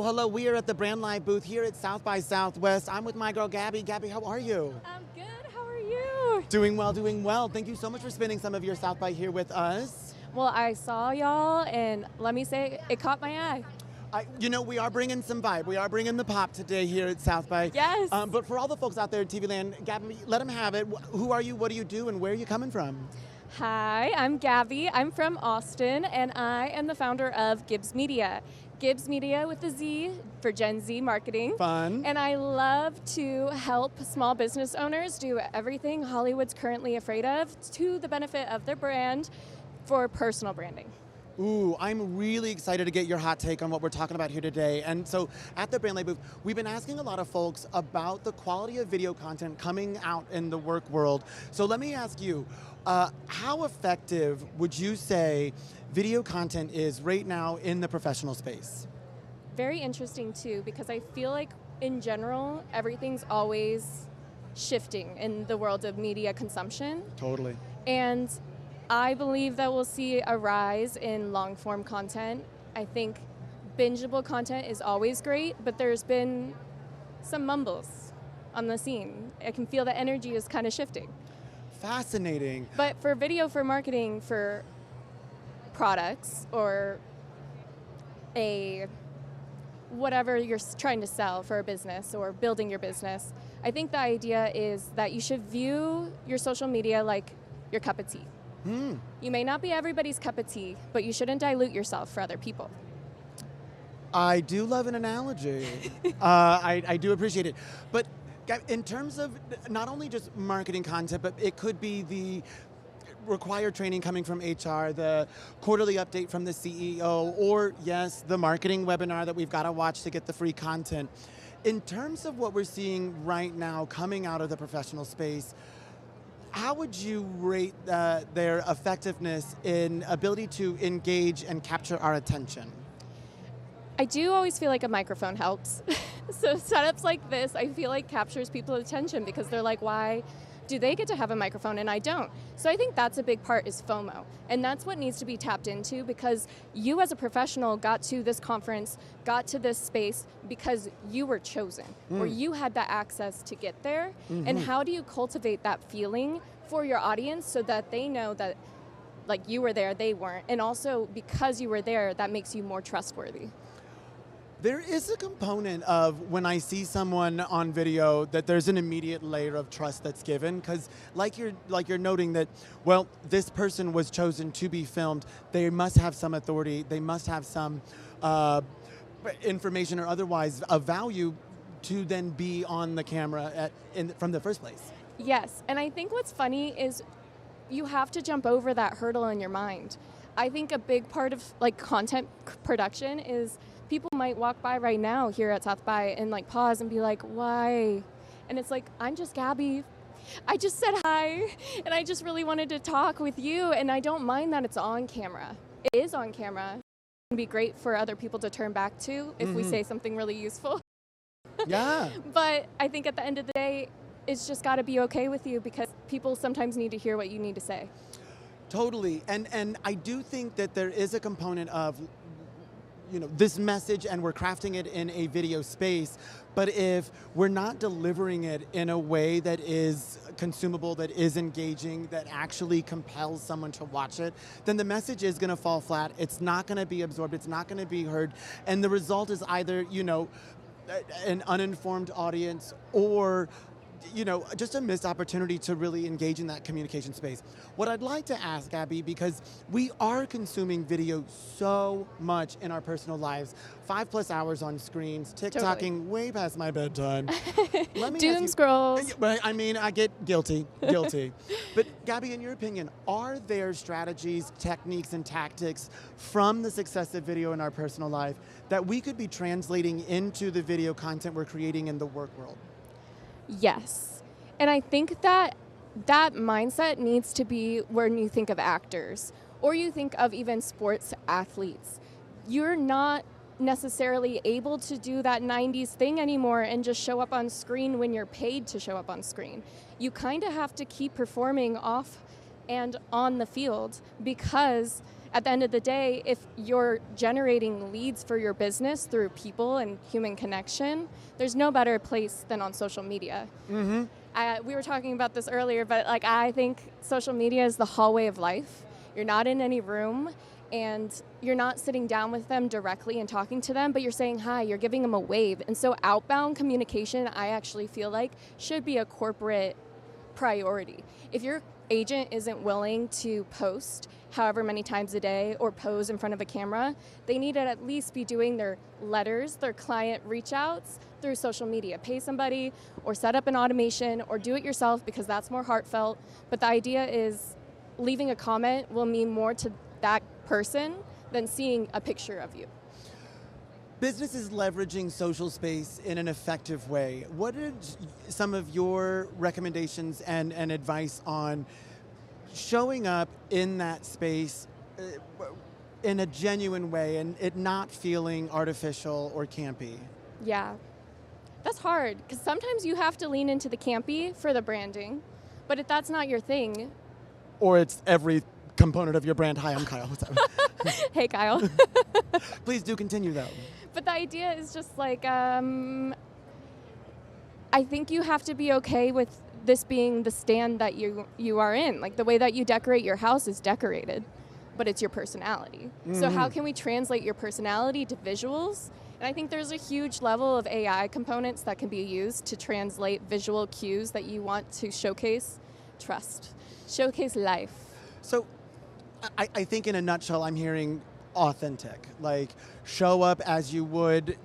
hello. We are at the Brand Live booth here at South by Southwest. I'm with my girl, Gabby. Gabby, how are you? I'm good. How are you? Doing well, doing well. Thank you so much for spending some of your South by here with us. Well, I saw y'all, and let me say, it caught my eye. We are bringing some vibe. We are bringing the pop today here at South by. Yes. But for all the folks out there in TV land, Gabby, let them have it. Who are you? What do you do? And where are you coming from? Hi, I'm Gabby. I'm from Austin, and I am the founder of GibzMedia. GibzMedia with a Z for Gen Z marketing. Fun. And I love to help small business owners do everything Hollywood's currently afraid of to the benefit of their brand for personal branding. Ooh, I'm really excited to get your hot take on what we're talking about here today. And so at the Brand Live booth, we've been asking a lot of folks about the quality of video content coming out in the work world. So let me ask you, how effective would you say video content is right now in the professional space? Very interesting too, because I feel like in general, everything's always shifting in the world of media consumption. Totally. And I believe that we'll see a rise in long-form content. I think bingeable content is always great, but there's been some mumbles on the scene. I can feel the energy is kind of shifting. Fascinating. But for video, for marketing, for products, or whatever you're trying to sell for a business or building your business, I think the idea is that you should view your social media like your cup of tea. You may not be everybody's cup of tea, but you shouldn't dilute yourself for other people. I do love an analogy. I do appreciate it. But in terms of not only just marketing content, but it could be the required training coming from HR, the quarterly update from the CEO, or yes, the marketing webinar that we've got to watch to get the free content. In terms of what we're seeing right now coming out of the professional space, how would you rate their effectiveness in ability to engage and capture our attention? I do always feel like a microphone helps. So setups like this, I feel like captures people's attention because they're like, why do they get to have a microphone and I don't? So I think that's a big part is FOMO. And that's what needs to be tapped into because you as a professional got to this conference, got to this space because you were chosen or you had that access to get there. And how do you cultivate that feeling for your audience so that they know that like you were there, they weren't. And also because you were there, that makes you more trustworthy. There is a component of when I see someone on video that there's an immediate layer of trust that's given because like you're noting that, well, this person was chosen to be filmed. They must have some authority. They must have some information or otherwise of value to then be on the camera from the first place. Yes, and I think what's funny is you have to jump over that hurdle in your mind. I think a big part of like content production is people might walk by right now here at South by and like pause and be like, why? And it's like, I'm just Gabby. I just said hi and I just really wanted to talk with you and I don't mind that it's on camera. It is on camera. It can be great for other people to turn back to if we say something really useful. Yeah. But I think at the end of the day, it's just got to be okay with you because people sometimes need to hear what you need to say. Totally, and I do think that there is a component of this message and we're crafting it in a video space, but if we're not delivering it in a way that is consumable, that is engaging, that actually compels someone to watch it, then the message is going to fall flat. It's not going to be absorbed. It's not going to be heard. And the result is either, an uninformed audience or just a missed opportunity to really engage in that communication space. What I'd like to ask, Gabby, because we are consuming video so much in our personal lives, 5+ hours on screens, TikToking way past my bedtime. Let me Doom scrolls. I mean, I get guilty. But Gabby, in your opinion, are there strategies, techniques, and tactics from the success of video in our personal life that we could be translating into the video content we're creating in the work world? Yes. And I think that that mindset needs to be when you think of actors or you think of even sports athletes. You're not necessarily able to do that 90s thing anymore and just show up on screen when you're paid to show up on screen. You kind of have to keep performing off and on the field because At the end of the day, if you're generating leads for your business through people and human connection, there's no better place than on social media. Mm-hmm. We were talking about this earlier, but like I think social media is the hallway of life. You're not in any room, and you're not sitting down with them directly and talking to them, but you're saying hi, you're giving them a wave. And so outbound communication, I actually feel like, should be a corporate priority. If your agent isn't willing to post however many times a day or pose in front of a camera, they need to at least be doing their letters, their client reach outs through social media. Pay somebody or set up an automation or do it yourself because that's more heartfelt. But the idea is leaving a comment will mean more to that person than seeing a picture of you. Businesses leveraging social space in an effective way. What are some of your recommendations and advice on showing up in that space in a genuine way and it not feeling artificial or campy? Yeah, that's hard because sometimes you have to lean into the campy for the branding, but if that's not your thing. Or it's every component of your brand. Hi, I'm Kyle. What's up? Hey, Kyle. Please do continue though. But the idea is just like, I think you have to be okay with this being the stand that you are in. Like the way that you decorate your house is decorated, but it's your personality. Mm-hmm. So how can we translate your personality to visuals? And I think there's a huge level of AI components that can be used to translate visual cues that you want to showcase trust, showcase life. So I think in a nutshell, I'm hearing authentic, like show up as you would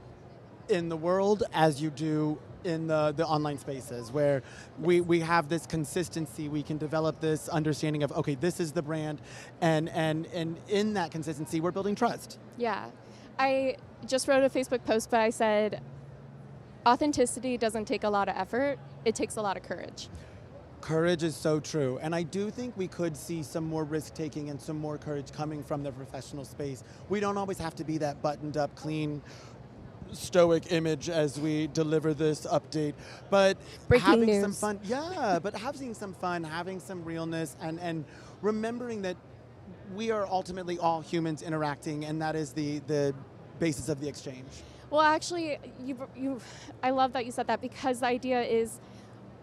in the world as you do in the online spaces where we have this consistency. We can develop this understanding of, okay, this is the brand, and in that consistency, we're building trust. Yeah. I just wrote a Facebook post, but I said, authenticity doesn't take a lot of effort. It takes a lot of courage. Courage is so true. And I do think we could see some more risk-taking and some more courage coming from the professional space. We don't always have to be that buttoned-up, clean, stoic image as we deliver this update. But breaking having news. some fun, yeah, but having some fun, having some realness, and remembering that we are ultimately all humans interacting, and that is the basis of the exchange. Well, actually, I love that you said that, because the idea is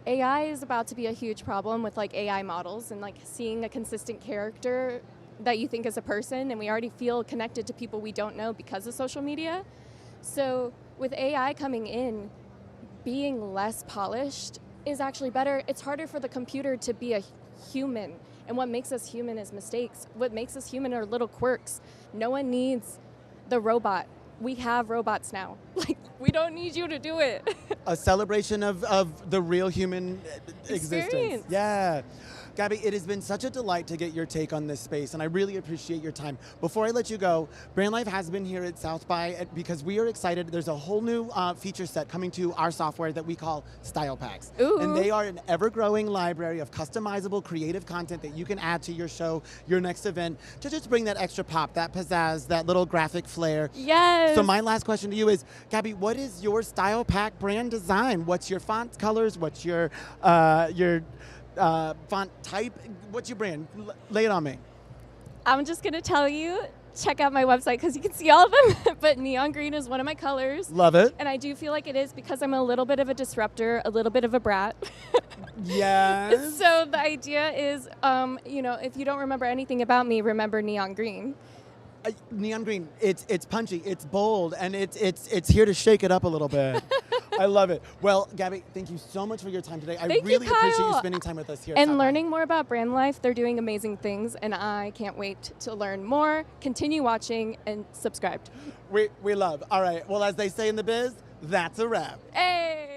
AI is about to be a huge problem with like AI models and like seeing a consistent character that you think is a person, and we already feel connected to people we don't know because of social media. So with AI coming in, being less polished is actually better. It's harder for the computer to be a human, and what makes us human is mistakes. What makes us human are little quirks. No one needs the robot. We have robots now. Like, we don't need you to do it. A celebration of the real human existence. Yeah. Gabby, it has been such a delight to get your take on this space, and I really appreciate your time. Before I let you go, Brand Life has been here at South by because we are excited. There's a whole new feature set coming to our software that we call Style Packs. Ooh. And they are an ever-growing library of customizable, creative content that you can add to your show, your next event, to just bring that extra pop, that pizzazz, that little graphic flair. Yes. So my last question to you is, Gabby, what is your Style Pack brand design? What's your font colors? What's your font type? What's your brand? Lay it on me. I'm just going to tell you, check out my website because you can see all of them. But neon green is one of my colors. Love it. And I do feel like it is because I'm a little bit of a disruptor, a little bit of a brat. Yes. So the idea is, if you don't remember anything about me, remember neon green. Neon green, it's punchy, it's bold, and it's here to shake it up a little bit. I love it. Well, Gabby, thank you so much for your time today. I really appreciate you spending time with us here. And learning more about Brand Life. They're doing amazing things, and I can't wait to learn more. Continue watching and subscribe. We love. All right. Well, as they say in the biz, that's a wrap. Hey!